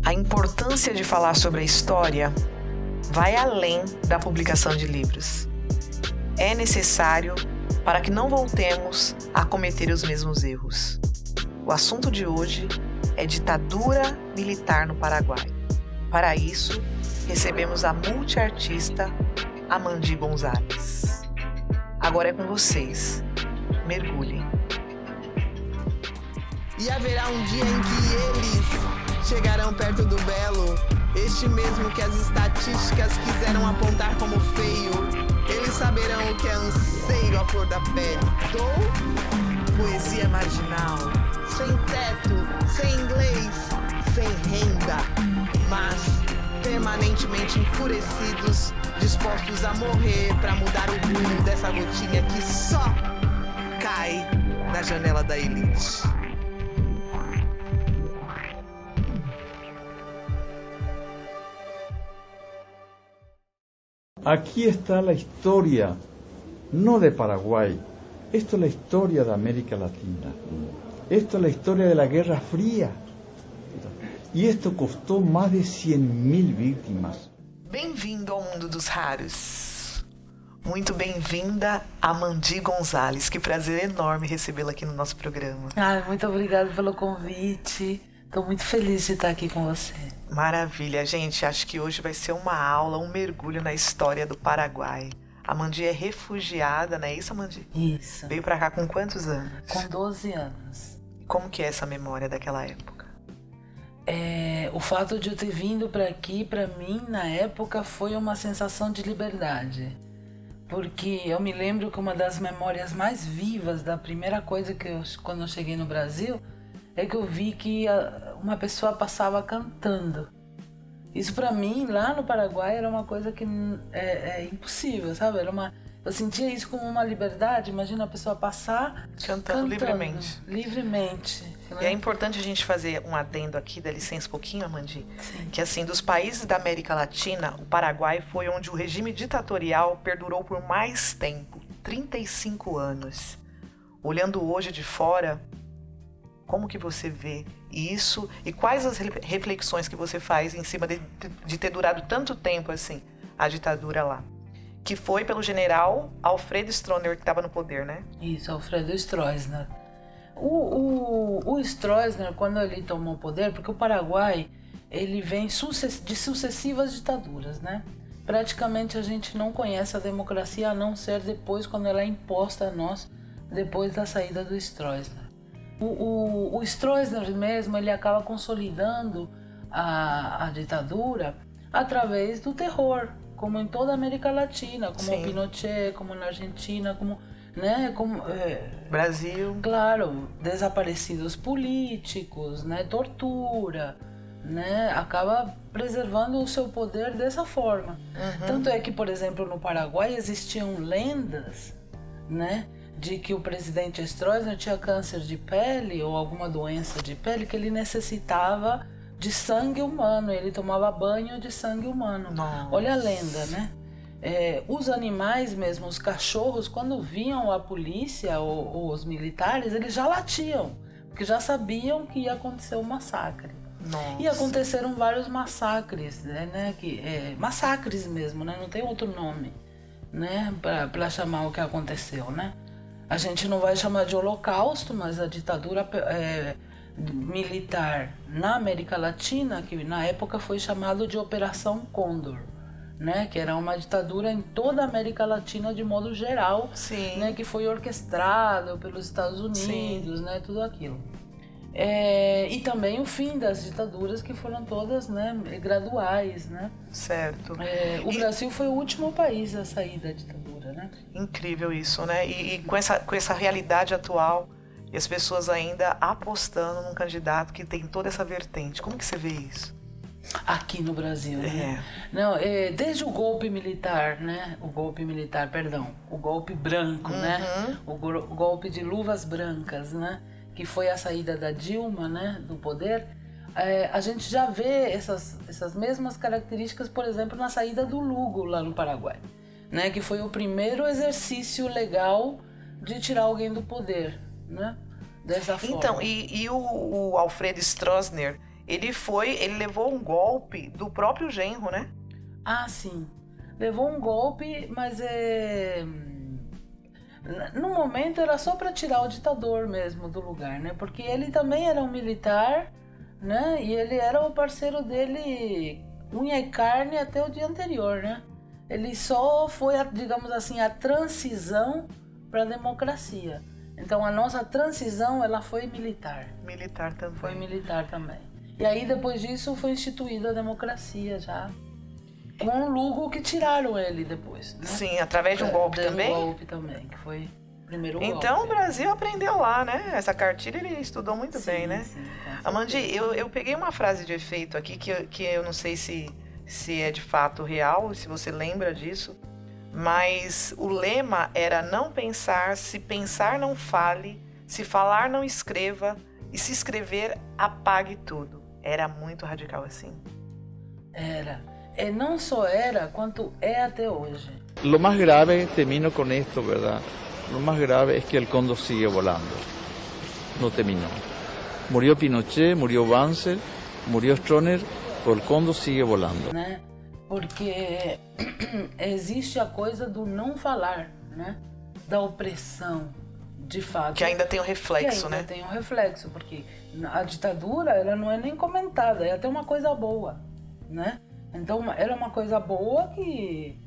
A importância de falar sobre a história vai além da publicação de livros. É necessário para que não voltemos a cometer os mesmos erros. O assunto de hoje é ditadura militar no Paraguai. Para isso, recebemos a multiartista Amandi Gonzalez. Agora é com vocês. Mergulhem. E haverá um dia em que eles chegarão perto do belo, este mesmo que as estatísticas quiseram apontar como feio. Eles saberão o que é anseio à flor da pele. Dou poesia marginal, sem teto, sem inglês, sem renda, mas permanentemente enfurecidos, dispostos a morrer para mudar o rumo dessa gotinha que só cai na janela da elite. Aquí está la historia, no de Paraguay, esto es la historia de América Latina, esto es la historia de la Guerra Fría, y esto costó más de 100.000 víctimas. Bem-vindo ao mundo dos raros. Muito bem-vinda, Amandi Gonzalez. Que prazer enorme recebê-la aqui no nosso programa. Muito obrigada pelo convite. Estou muito feliz de estar aqui com você. Maravilha, gente. Acho que hoje vai ser uma aula, um mergulho na história do Paraguai. A Amandi é refugiada, não é isso, Amandi? Isso. Veio pra cá com quantos anos? Com 12 anos. E como que é essa memória daquela época? O fato de eu ter vindo para aqui, para mim, na época, foi uma sensação de liberdade. Porque eu me lembro que uma das memórias mais vivas da primeira coisa quando eu cheguei no Brasil, é que eu vi que uma pessoa passava cantando. Isso para mim, lá no Paraguai, era uma coisa que é impossível, sabe? Eu sentia isso como uma liberdade. Imagina a pessoa passar cantando livremente. Livremente. E é importante a gente fazer um adendo aqui, dá licença um pouquinho, Amandi, Sim. Que assim, dos países da América Latina, o Paraguai foi onde o regime ditatorial perdurou por mais tempo, 35 anos. Olhando hoje de fora, como que você vê isso e quais as reflexões que você faz em cima de ter durado tanto tempo assim, a ditadura lá? Que foi pelo general Alfredo Stroessner que estava no poder, né? Isso, Alfredo Stroessner. O Stroessner, quando ele tomou o poder, porque o Paraguai, ele vem de sucessivas ditaduras, né? Praticamente a gente não conhece a democracia a não ser depois, quando ela é imposta a nós, depois da saída do Stroessner. O Stroessner mesmo, ele acaba consolidando a ditadura através do terror, como em toda a América Latina, como Sim. o Pinochet, como na Argentina, Brasil. Claro, desaparecidos políticos, né, tortura, né, acaba preservando o seu poder dessa forma. Uhum. Tanto é que, por exemplo, no Paraguai existiam lendas, né, de que o presidente Stroessner tinha câncer de pele ou alguma doença de pele que ele necessitava de sangue humano, ele tomava banho de sangue humano. Nossa. Olha a lenda, né? Os animais mesmo, os cachorros, quando viam a polícia ou os militares, eles já latiam, porque já sabiam que ia acontecer um massacre. Nossa. E aconteceram vários massacres, né? Massacres mesmo, né? Não tem outro nome, né? Para chamar o que aconteceu, né? A gente não vai chamar de holocausto, mas a ditadura militar na América Latina, que na época foi chamado de Operação Cóndor, né? Que era uma ditadura em toda a América Latina de modo geral, Sim. né? Que foi orquestrado pelos Estados Unidos, Sim. né? Tudo aquilo. E também o fim das ditaduras, que foram todas, né, graduais, né? Certo. O Brasil foi o último país a sair da ditadura, né? Incrível isso, né? E com essa realidade atual, e as pessoas ainda apostando num candidato que tem toda essa vertente. Como que você vê isso? Aqui no Brasil, né? Não, desde o golpe militar, né? O golpe branco, né? O golpe de luvas brancas, né? Que foi a saída da Dilma, né? Do poder. A gente já vê essas mesmas características, por exemplo, na saída do Lugo lá no Paraguai, né? Que foi o primeiro exercício legal de tirar alguém do poder, né? dessa forma. Então, e o Alfredo Stroessner, ele levou um golpe do próprio genro, né? Ah, sim. Levou um golpe, mas no momento era só para tirar o ditador mesmo do lugar, né? Porque ele também era um militar, né? E ele era o parceiro dele, unha e carne, até o dia anterior, né? Ele só foi, digamos assim, a transição para a democracia. Então a nossa transição, ela foi militar. Militar também. Foi militar também. E aí depois disso foi instituída a democracia já. Com o Lugo que tiraram ele depois, né? Sim, através de um golpe também? Um golpe também, que foi o primeiro golpe. Então o Brasil aprendeu lá, né? Essa cartilha ele estudou muito bem, né? Sim, Amandi, eu peguei uma frase de efeito aqui que eu não sei se é de fato real, se você lembra disso, mas o lema era não pensar, se pensar não fale, se falar não escreva e se escrever apague tudo. Era muito radical assim. Era. E não só era, quanto é até hoje. Lo más grave, termino con esto, ¿verdad? Lo más grave es que el cóndor sigue volando. No terminó. Murió Pinochet, murió Banzer, murió Stroessner, pero el cóndor sigue volando. Né? Porque existe a coisa do não falar, né? Da opressão, de fato. Que ainda tem um reflexo, né? Tem um reflexo, porque a ditadura ela não é nem comentada, é até uma coisa boa, né? Então era uma coisa boa que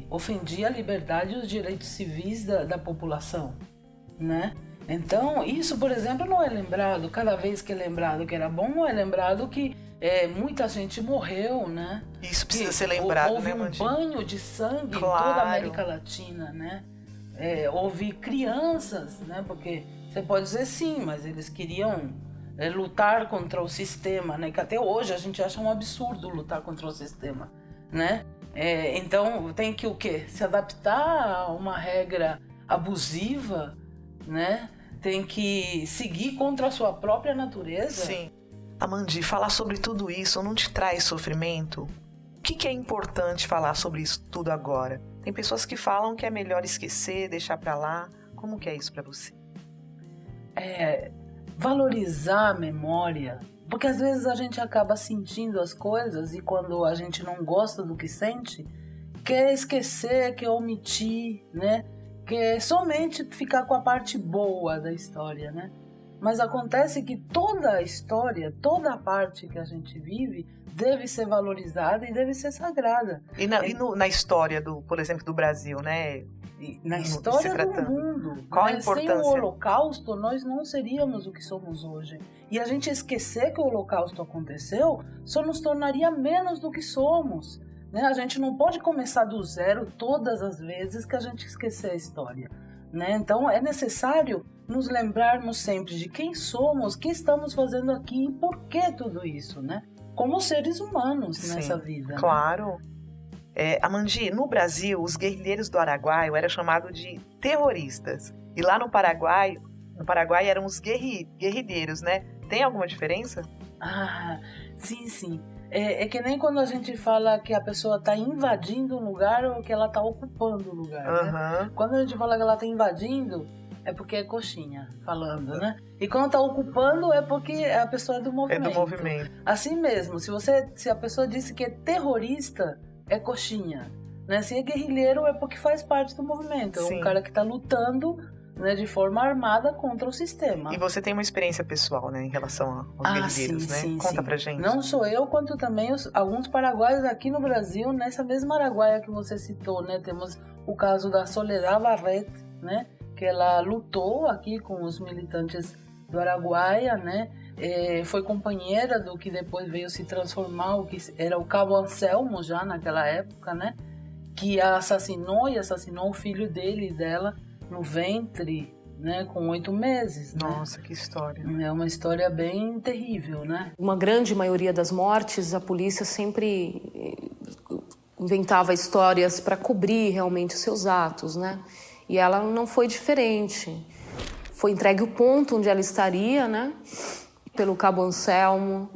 ofendia a liberdade e os direitos civis da população, né? Então isso, por exemplo, não é lembrado. Cada vez que é lembrado que era bom, não é lembrado que muita gente morreu, né? Isso precisa ser lembrado, houve né, um Amandi? banho de sangue em Claro. toda a América Latina, né? Houve crianças, né? Porque você pode dizer sim, mas eles queriam lutar contra o sistema, né? Que até hoje a gente acha um absurdo lutar contra o sistema, né? Então tem que o quê? Se adaptar a uma regra abusiva, né? Tem que seguir contra a sua própria natureza. Sim. Amandi, falar sobre tudo isso não te traz sofrimento? O que é importante falar sobre isso tudo agora? Tem pessoas que falam que é melhor esquecer, deixar pra lá. Como que é isso pra você? Valorizar a memória, porque às vezes a gente acaba sentindo as coisas e quando a gente não gosta do que sente, quer esquecer, quer omitir, né? Quer somente ficar com a parte boa da história, né? Mas acontece que toda a história, toda a parte que a gente vive deve ser valorizada e deve ser sagrada. E na história, por exemplo, do Brasil, né? Na história do mundo. Qual a importância? Sem o Holocausto, nós não seríamos o que somos hoje. E a gente esquecer que o Holocausto aconteceu só nos tornaria menos do que somos. Né? A gente não pode começar do zero todas as vezes que a gente esquecer a história. Né? Então é necessário nos lembrarmos sempre de quem somos, o que estamos fazendo aqui e por que tudo isso, né? Como seres humanos nessa vida. Claro. Né? Amandi, no Brasil, os guerrilheiros do Araguaia eram chamados de terroristas. E lá no Paraguai eram os guerrilheiros, né? Tem alguma diferença? Ah, sim. É que nem quando a gente fala que a pessoa está invadindo um lugar ou que ela está ocupando o lugar, né? Quando a gente fala que ela está invadindo, é porque é coxinha, falando, né? E quando está ocupando, é porque a pessoa é do movimento. É do movimento. Assim mesmo, se a pessoa disse que é terrorista, é coxinha. Né? Se é guerrilheiro, é porque faz parte do movimento. Sim. É um cara que está lutando, né, de forma armada contra o sistema. E você tem uma experiência pessoal, né, em relação aos guerrilheiros, né? Sim, Conta pra gente. Não só eu, quanto também alguns paraguaios aqui no Brasil, nessa mesma Araguaia que você citou, né? Temos o caso da Soledad Barret, né? Que ela lutou aqui com os militantes do Araguaia, né? Foi companheira do que depois veio se transformar, o que era o Cabo Anselmo já naquela época, né? Que a assassinou o filho dele e dela no ventre, né, com 8 meses. Nossa, né? Que história. É uma história bem terrível, né? Uma grande maioria das mortes, a polícia sempre inventava histórias para cobrir realmente os seus atos, né? E ela não foi diferente. Foi entregue o ponto onde ela estaria, né? Pelo Cabo Anselmo.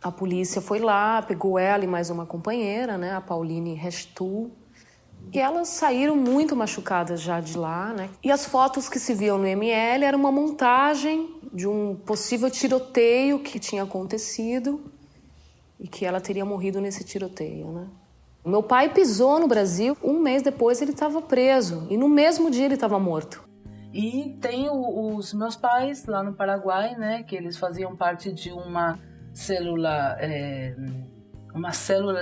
A polícia foi lá, pegou ela e mais uma companheira, né? A Pauline Restul. E elas saíram muito machucadas já de lá, né? E as fotos que se viam no ML era uma montagem de um possível tiroteio que tinha acontecido e que ela teria morrido nesse tiroteio, né? O meu pai pisou no Brasil, um mês depois ele estava preso e no mesmo dia ele estava morto. E tem os meus pais lá no Paraguai, né? Que eles faziam parte de uma célula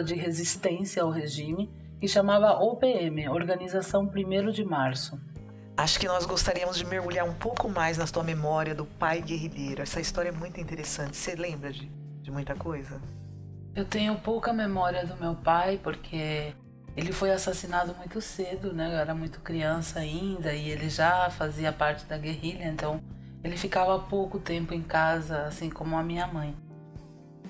de resistência ao regime, que chamava OPM, Organização 1º de Março. Acho que nós gostaríamos de mergulhar um pouco mais na tua memória do pai guerrilheiro. Essa história é muito interessante. Você lembra de muita coisa? Eu tenho pouca memória do meu pai, porque ele foi assassinado muito cedo, né? Eu era muito criança ainda e ele já fazia parte da guerrilha, então ele ficava pouco tempo em casa, assim como a minha mãe.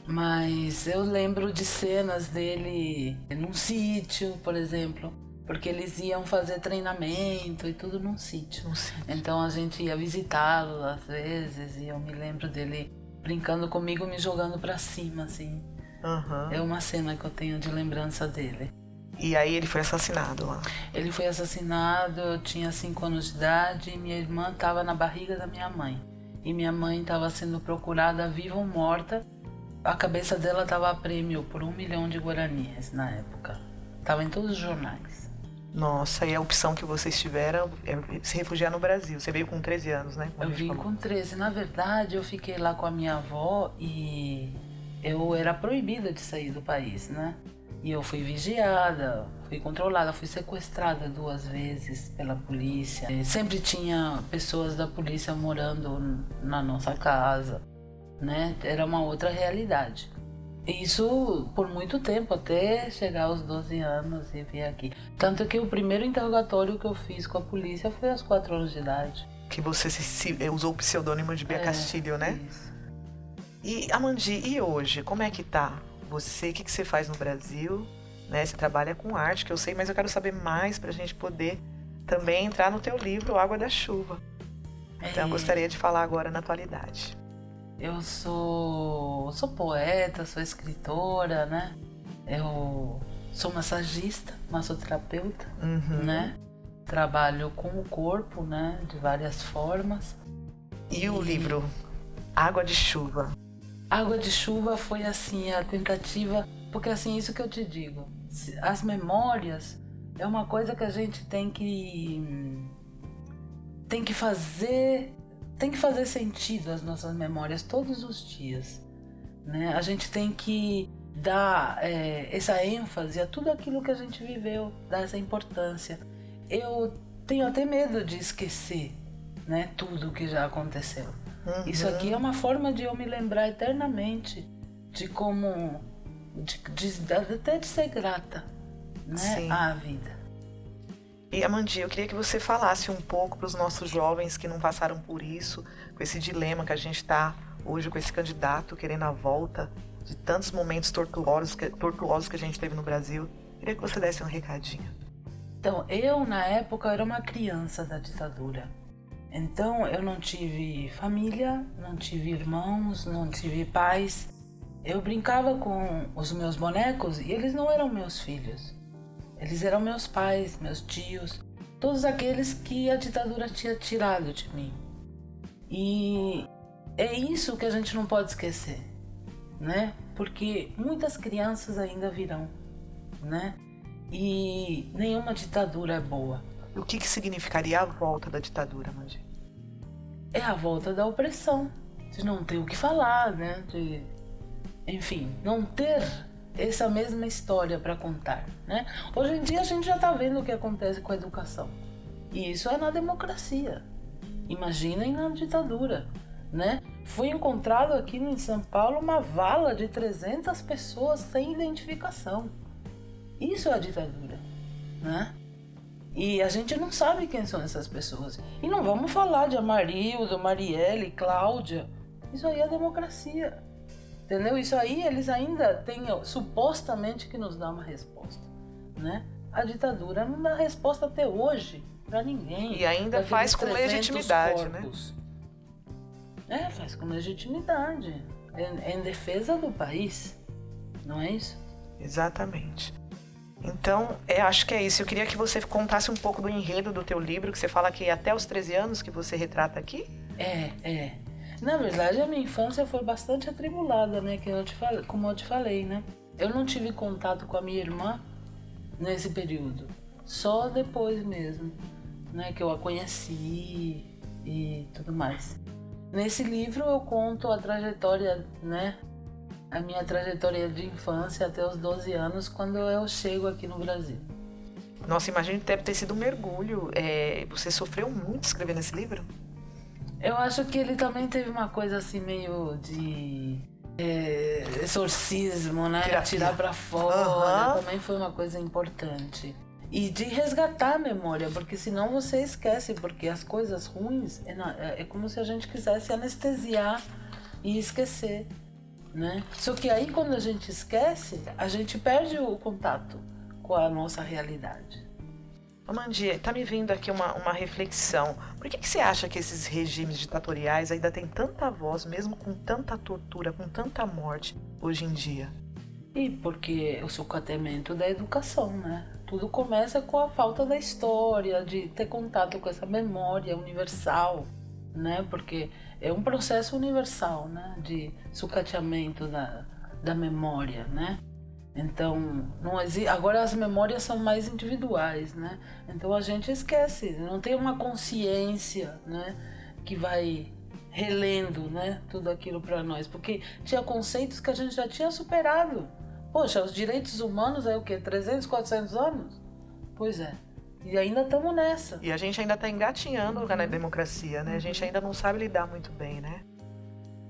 Mas eu lembro de cenas dele num sítio, por exemplo, porque eles iam fazer treinamento e tudo num sítio. Então a gente ia visitá-lo às vezes e eu me lembro dele brincando comigo, me jogando pra cima, assim. Uhum. É uma cena que eu tenho de lembrança dele. E aí ele foi assassinado lá? Ele foi assassinado, eu tinha 5 anos de idade e minha irmã estava na barriga da minha mãe. E minha mãe estava sendo procurada viva ou morta. A cabeça dela estava a prêmio por 1 milhão de guaraníes na época. Estava em todos os jornais. Nossa, e a opção que vocês tiveram é se refugiar no Brasil. Você veio com 13 anos, né? Eu vim com 13. Na verdade, eu fiquei lá com a minha avó e eu era proibida de sair do país, né? E eu fui vigiada, fui controlada, fui sequestrada 2 vezes pela polícia. Sempre tinha pessoas da polícia morando na nossa casa, né? Era uma outra realidade. Isso por muito tempo, até chegar aos 12 anos e vir aqui. Tanto que o primeiro interrogatório que eu fiz com a polícia foi aos 4 anos de idade. Que você usou o pseudônimo de Bia Castilho, né? Isso. E, Amandi, e hoje, como é que tá? Você, o que você faz no Brasil? Né? Você trabalha com arte, que eu sei, mas eu quero saber mais pra gente poder também entrar no teu livro, Água da Chuva. Então, eu gostaria de falar agora na atualidade. Eu sou poeta, sou escritora, né? Eu sou massagista, massoterapeuta, né? Trabalho com o corpo, né? De várias formas. E o livro Água de Chuva? Água de Chuva foi assim a tentativa, porque assim, isso que eu te digo, as memórias é uma coisa que a gente tem que fazer sentido às nossas memórias todos os dias, né? A gente tem que dar essa ênfase a tudo aquilo que a gente viveu, dar essa importância. Eu tenho até medo de esquecer, né, tudo o que já aconteceu. Isso aqui é uma forma de eu me lembrar eternamente de como, até de ser grata, né, à vida. E, Amandi, eu queria que você falasse um pouco para os nossos jovens que não passaram por isso, com esse dilema que a gente está hoje com esse candidato querendo a volta de tantos momentos tortuosos que a gente teve no Brasil. Eu queria que você desse um recadinho. Então, eu na época era uma criança da ditadura. Então eu não tive família, não tive irmãos, não tive pais. Eu brincava com os meus bonecos e eles não eram meus filhos. Eles eram meus pais, meus tios, todos aqueles que a ditadura tinha tirado de mim. E é isso que a gente não pode esquecer, né? Porque muitas crianças ainda virão, né? E nenhuma ditadura é boa. O que significaria a volta da ditadura, Amandi? É a volta da opressão, de não ter o que falar, né? De, enfim, não ter essa mesma história para contar, né? Hoje em dia a gente já está vendo o que acontece com a educação. E isso é na democracia. Imaginem na ditadura, né? Foi encontrado aqui em São Paulo uma vala de 300 pessoas sem identificação. Isso é a ditadura, né? E a gente não sabe quem são essas pessoas. E não vamos falar de Amarildo, Marielle, Cláudia. Isso aí é democracia. Entendeu? Isso aí eles ainda têm supostamente que nos dar uma resposta, né? A ditadura não dá resposta até hoje para ninguém. E ainda faz com legitimidade, corpos, né? Faz com legitimidade. É em defesa do país, não é isso? Exatamente. Então, acho que é isso. Eu queria que você contasse um pouco do enredo do teu livro, que você fala que até os 13 anos que você retrata aqui. Na verdade, a minha infância foi bastante atribulada, né? Como eu te falei, né? Eu não tive contato com a minha irmã nesse período. Só depois mesmo, né? Que eu a conheci e tudo mais. Nesse livro eu conto a trajetória, né? A minha trajetória de infância até os 12 anos, quando eu chego aqui no Brasil. Nossa, imagino que deve ter sido um mergulho. Você sofreu muito escrevendo esse livro? Eu acho que ele também teve uma coisa assim meio de exorcismo, né? Terapia. Tirar pra fora, também foi uma coisa importante. E de resgatar a memória, porque senão você esquece, porque as coisas ruins é como se a gente quisesse anestesiar e esquecer, né? Só que aí quando a gente esquece, a gente perde o contato com a nossa realidade. Amandi, tá me vindo aqui uma reflexão. Por que você acha que esses regimes ditatoriais ainda têm tanta voz, mesmo com tanta tortura, com tanta morte, hoje em dia? E porque o sucateamento da educação, né? Tudo começa com a falta da história, de ter contato com essa memória universal, né? Porque é um processo universal, né? De sucateamento da memória, né? Então, não existe, agora as memórias são mais individuais, né? Então a gente esquece, não tem uma consciência, né? Que vai relendo, né? Tudo aquilo para nós, porque tinha conceitos que a gente já tinha superado. Poxa, os direitos humanos é o quê? 300, 400 anos? Pois é. E ainda estamos nessa. E a gente ainda está engatinhando na democracia, né? A gente ainda não sabe lidar muito bem, né?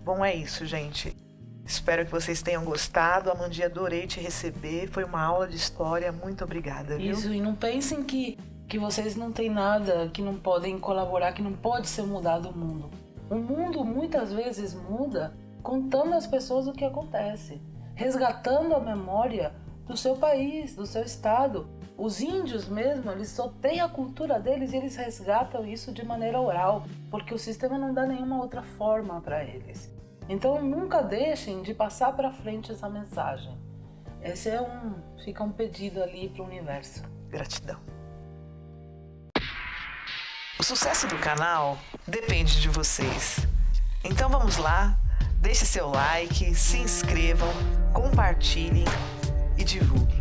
Bom, é isso, gente. Espero que vocês tenham gostado. Amandi, adorei te receber. Foi uma aula de história. Muito obrigada, viu? Isso, e não pensem que vocês não têm nada, que não podem colaborar, que não pode ser mudado o mundo. O mundo muitas vezes muda contando às pessoas o que acontece, resgatando a memória do seu país, do seu estado. Os índios mesmo, eles só têm a cultura deles e eles resgatam isso de maneira oral, porque o sistema não dá nenhuma outra forma para eles. Então nunca deixem de passar para frente essa mensagem. Esse fica um pedido ali para o universo. Gratidão. O sucesso do canal depende de vocês. Então vamos lá, deixe seu like, se inscrevam, compartilhem e divulguem.